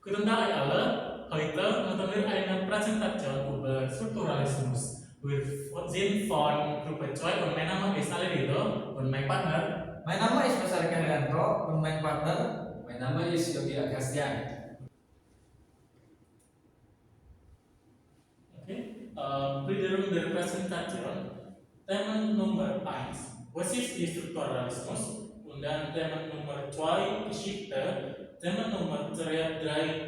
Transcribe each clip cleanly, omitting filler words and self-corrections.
Guten Tag alle. Heute machen wir eine Präsentation über Strukturalismus. Wir sind von Gruppe 2 und mein Name ist Alerido und mein Partner. Mein Name ist Mas Arika Herianto und mein partner. Mein Name ist Yogi Agastian. Okay. Wiederum der Präsentation. Teman Nummer 1. Was ist die Strukturalismus? Und dann Teman Nummer 2 Geschichte. Teman Nummer 3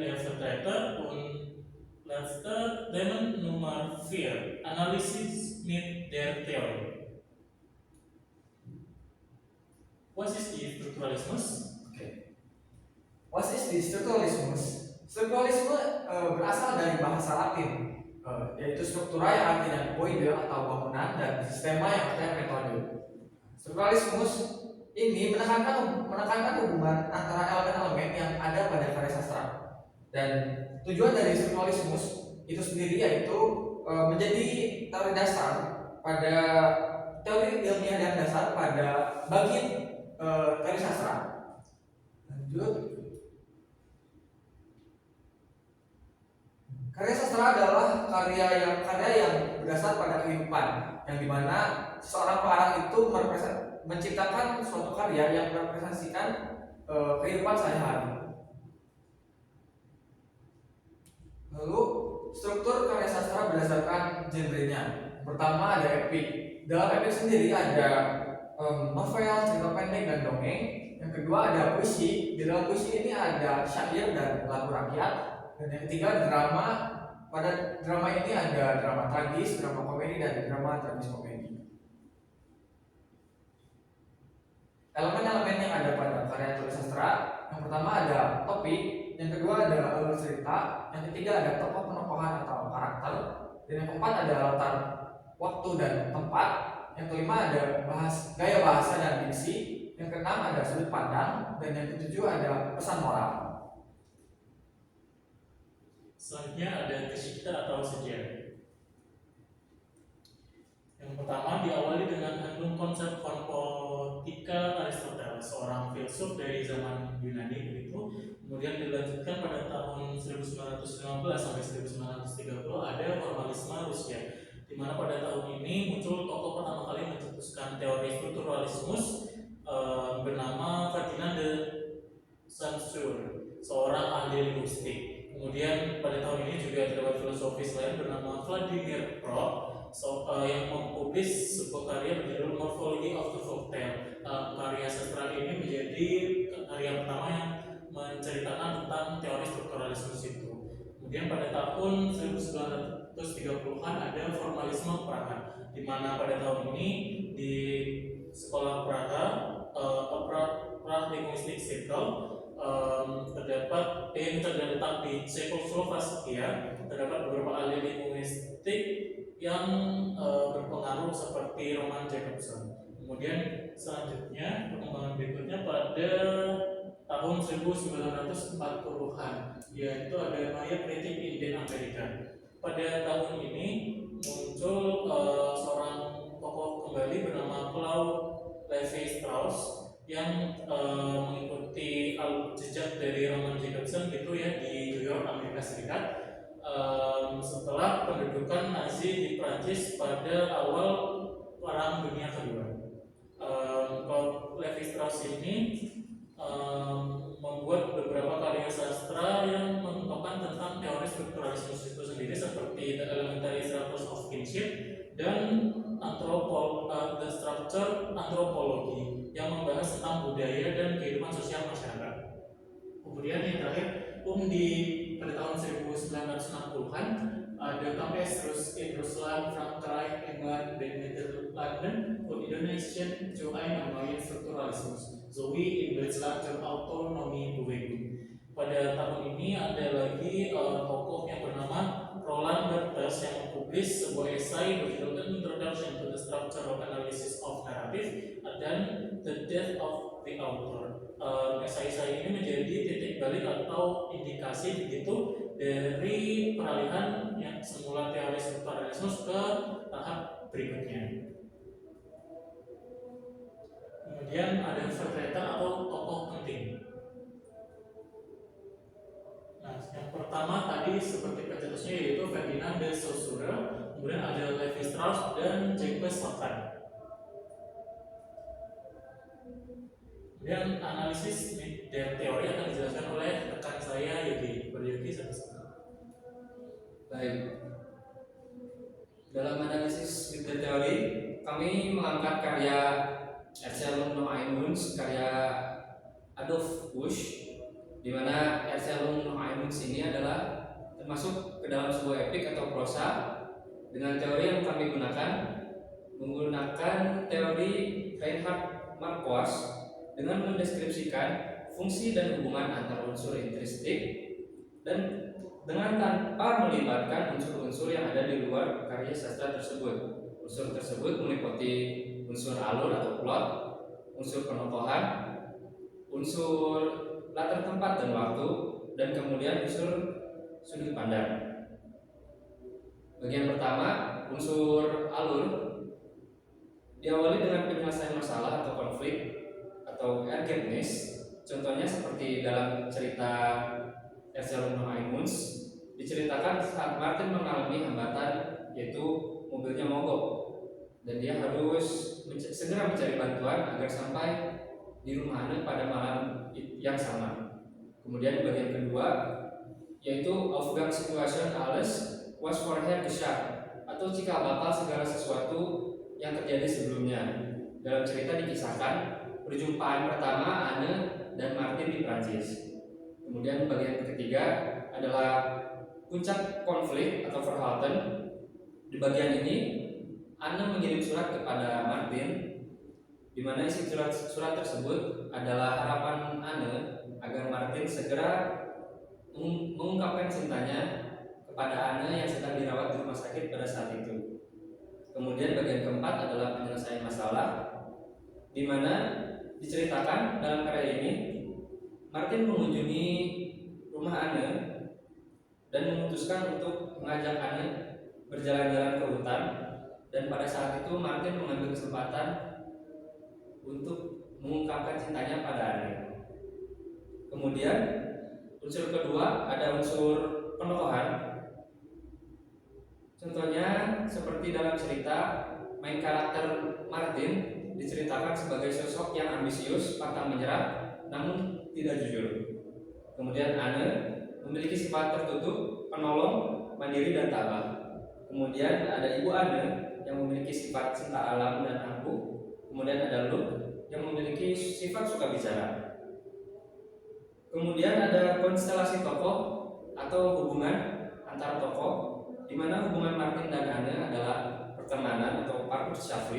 der Vertreter und letzte Teman Nummer 4 Analysis mit der Theorie. Was ist die Strukturalismus? Was ist die Strukturalismus? Strukturalisme berasal dari bahasa Latin, yaitu struktura yang artinya koide atau bangunan dan sistema yang artinya metode. Strukturalismus ini menekankan hubungan antara elemen-elemen yang ada pada karya sastra. Dan tujuan dari strukturalismus itu sendiri yaitu menjadi teori dasar pada teori ilmiah dan dasar pada bagi karya sastra. Lanjut. Karya sastra adalah karya yang berdasar pada kehidupan, yang dimana seorang pengarang itu menciptakan suatu karya yang merepresentasikan kehidupan sehari-hari. Lalu struktur karya sastra berdasarkan genrenya. Pertama ada epik. Dalam epik sendiri ada novel, cerita pendek dan dongeng. Yang kedua ada puisi. Di dalam puisi ini ada syair dan lagu rakyat. Dan yang ketiga drama. Pada drama ini ada drama tragis, drama komedi dan drama tragis komedi. Elemen-elemen yang ada pada karya tulis sastra, yang pertama ada topik, yang kedua ada alur cerita, yang ketiga ada tokoh-penokohan atau karakter, dan yang keempat ada latar waktu dan tempat, yang kelima ada gaya bahasa dan diksi, yang keenam ada sudut pandang, dan yang ketujuh ada pesan moral. Selanjutnya ada Geschichte atau sejarah. Yang pertama diawali dengan handung konsep konpotika Aristoteles, seorang filsuf dari zaman Yunani begitu. Kemudian dilanjutkan pada tahun 1915 sampai 1930 ada formalisme Rusia, di mana pada tahun ini muncul tokoh pertama kali mencetuskan teori strukturalismus bernama Ferdinand de Saussure, seorang ahli linguistik. Kemudian pada tahun ini juga terdapat filosofis lain bernama Vladimir Propp yang mempublis sebuah karya berjudul Morphology of the Folktale. Karya sastra ini menjadi karya pertama yang menceritakan tentang teori strukturalisme itu. Kemudian pada tahun 1930-an ada formalisme Praga, di mana pada tahun ini di sekolah Praga, Prague Linguistic Circle, terdapat di Cekoslovakia terdapat beberapa ahli linguistik yang berpengaruh seperti Roman Jakobson. Kemudian selanjutnya perkembangan berikutnya pada tahun 1940-an yaitu ada Maya Kritik Indian Amerika. Pada tahun ini muncul seorang tokoh kembali bernama Claude Lévi-Strauss yang mengikuti jejak dari Roman Jakobson gitu ya di New York, Amerika Serikat. Setelah pendudukan Nazi di Prancis pada awal Perang Dunia Kedua. Claude Lévi-Strauss ini membuat beberapa karya sastra yang mengungkapkan tentang teori strukturalisme itu sendiri seperti The Elementary Structures of Kinship dan The Structure Anthropology yang membahas tentang budaya dan kehidupan sosial masyarakat. Kemudian yang terakhir pada tahun 1960-an ada Campus in Rusland, Frankrijk, England, dan Nederlanden voor Indonesian to een neue Strukturalismus sowie in Duitsland zur Autonomiebeweging. Pada tahun ini ada lagi tokoh yang bernama Roland Barthes yang mempublis sebuah esai berjudul Introduction to the Structural Analysis of Narrative dan The Death of the Author. Esai-esai ini menjadi titik balik atau indikasi begitu dari peralihan yang semula teori strukturalisme ke tahap berikutnya. Kemudian ada vertreter atau tokoh penting. Nah, pertama tadi seperti pencetusnya yaitu Ferdinand de Saussure, kemudian ada Levi Strauss dan Jacques Lacan. Kemudian analisis dan teori akan dijelaskan oleh rekan saya Yogi. Yogi satu-satu. Baik. Dalam analisis mid teori, kami mengangkat karya Ercelum no Einmunds, karya Adolf Busch, di mana Ercelum no Einmunds ini adalah termasuk ke dalam sebuah epik atau prosa dengan teori yang kami gunakan menggunakan teori Reinhard Marquardt dengan mendeskripsikan fungsi dan hubungan antar unsur intrinsik dan dengan tanpa melibatkan unsur-unsur yang ada di luar karya sastra tersebut. Unsur tersebut meliputi unsur alur atau plot, unsur penokohan, unsur latar tempat dan waktu, dan kemudian unsur sudut pandang. Bagian pertama, unsur alur diawali dengan penyelesaian masalah atau konflik atau ergebnis. Contohnya seperti dalam cerita Ercelum no Einmunds, diceritakan saat Martin mengalami hambatan yaitu mobilnya mogok dan dia harus segera mencari bantuan agar sampai di rumahnya pada malam yang sama. Kemudian bagian kedua yaitu Aufgang Situation alles was vorher geschah, atau cikal bakal segala sesuatu yang terjadi sebelumnya. Dalam cerita dikisahkan perjumpaan pertama Anne dan Martin di Prancis. Kemudian bagian ketiga adalah puncak konflik atau Verhalten. Di bagian ini Anne mengirim surat kepada Martin, di mana isi surat tersebut adalah harapan Anne agar Martin segera mengungkapkan cintanya kepada Anne yang sedang dirawat di rumah sakit pada saat itu. Kemudian bagian keempat adalah penyelesaian masalah, di mana diceritakan dalam karya ini Martin mengunjungi rumah Anne dan memutuskan untuk mengajak Anne berjalan-jalan ke hutan, dan pada saat itu Martin mengambil kesempatan untuk mengungkapkan cintanya pada Anne. Kemudian unsur kedua ada unsur penokohan. Contohnya seperti dalam cerita main karakter Martin diceritakan sebagai sosok yang ambisius, pantang menyerah, namun tidak jujur. Kemudian Anne memiliki sifat tertutup, penolong, mandiri dan tabah. Kemudian ada Ibu Anne yang memiliki sifat cinta alam dan angkuh. Kemudian ada Luke yang memiliki sifat suka bicara. Kemudian ada konstelasi tokoh atau hubungan antar tokoh, di mana hubungan Martin dan Anne adalah pertemanan atau partnerschaft.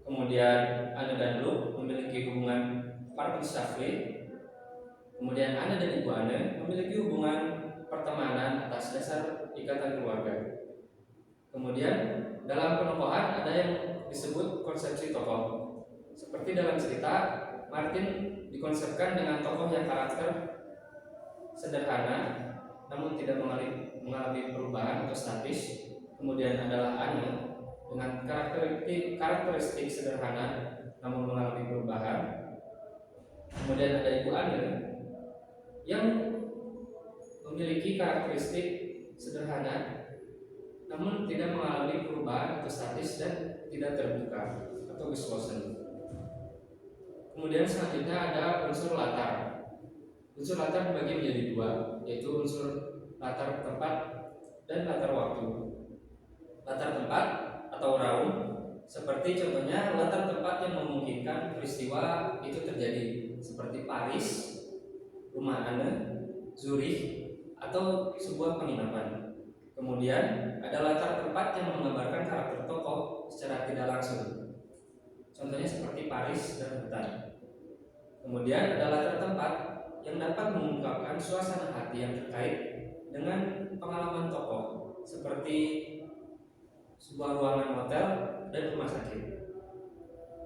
Kemudian Anne dan Luke memiliki hubungan partnerschaft. Kemudian Anne dan Ibu Anne memiliki hubungan pertemanan atas dasar ikatan keluarga. Kemudian dalam penokohan ada yang disebut konsepsi tokoh. Seperti dalam cerita, Martin dikonsepkan dengan tokoh yang karakter sederhana namun tidak mengalami perubahan atau statis. Kemudian adalah Anne dengan karakteristik sederhana namun mengalami perubahan. Kemudian ada Ibu Anne yang memiliki karakteristik sederhana namun tidak mengalami perubahan atau statis dan tidak terbuka atau geschlossen. Kemudian selanjutnya ada unsur latar. Unsur latar dibagi menjadi dua, yaitu unsur latar tempat dan latar waktu. Latar tempat atau raung, seperti contohnya latar tempat yang memungkinkan peristiwa itu terjadi, seperti Paris, rumah Anne, Zurich, atau sebuah penginapan. Kemudian ada latar tempat yang menggambarkan karakter tokoh secara tidak langsung, contohnya seperti Paris dan hutan. Kemudian ada latar tempat yang dapat mengungkapkan suasana hati yang terkait dengan pengalaman tokoh, seperti sebuah ruangan hotel dan rumah sakit.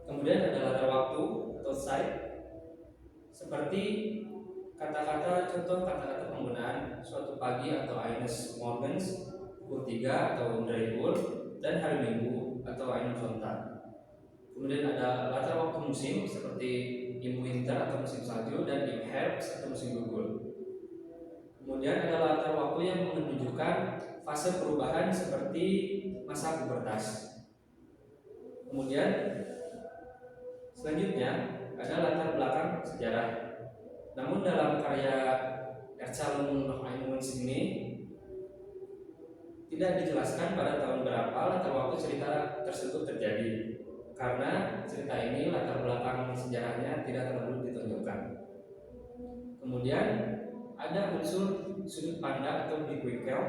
Kemudian ada latar waktu atau site, seperti contoh kata-kata penggunaan suatu pagi atau eines morgens, pukul 3 atau 3 uur, dan hari Minggu atau einen Sonntag. Kemudian ada latar waktu musim seperti im winter atau musim salju dan im herbst atau musim gugur. Kemudian Kemudian ada latar waktu yang menunjukkan fase perubahan seperti masa pubertas. Kemudian selanjutnya ada latar belakang sejarah. Namun dalam karya Erzalum noch einmal ini tidak dijelaskan pada tahun berapa latar waktu cerita tersebut terjadi, karena cerita ini latar belakang sejarahnya tidak terlalu ditunjukkan. Kemudian ada unsur sudut pandang atau bickwinkel.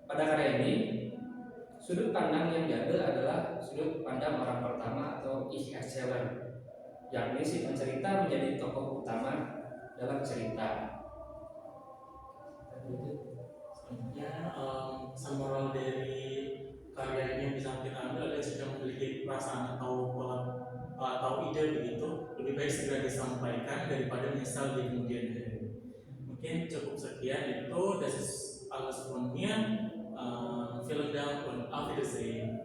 Pada karya ini, sudut pandang yang diambil adalah sudut pandang orang pertama atau Ich Erzähler, yakni si pencerita menjadi tokoh utama dalam cerita. Selanjutnya, moral dari karya ini yang bisa kita ambil adalah jika memiliki perasaan atau pola atau ide begitu, lebih baik segera disampaikan daripada menyesal di kemudian hari. Mungkin cukup sekian itu. Das ist alles von mir. Vielen Dank und auf Wiedersehen.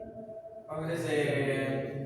Auf Wiedersehen.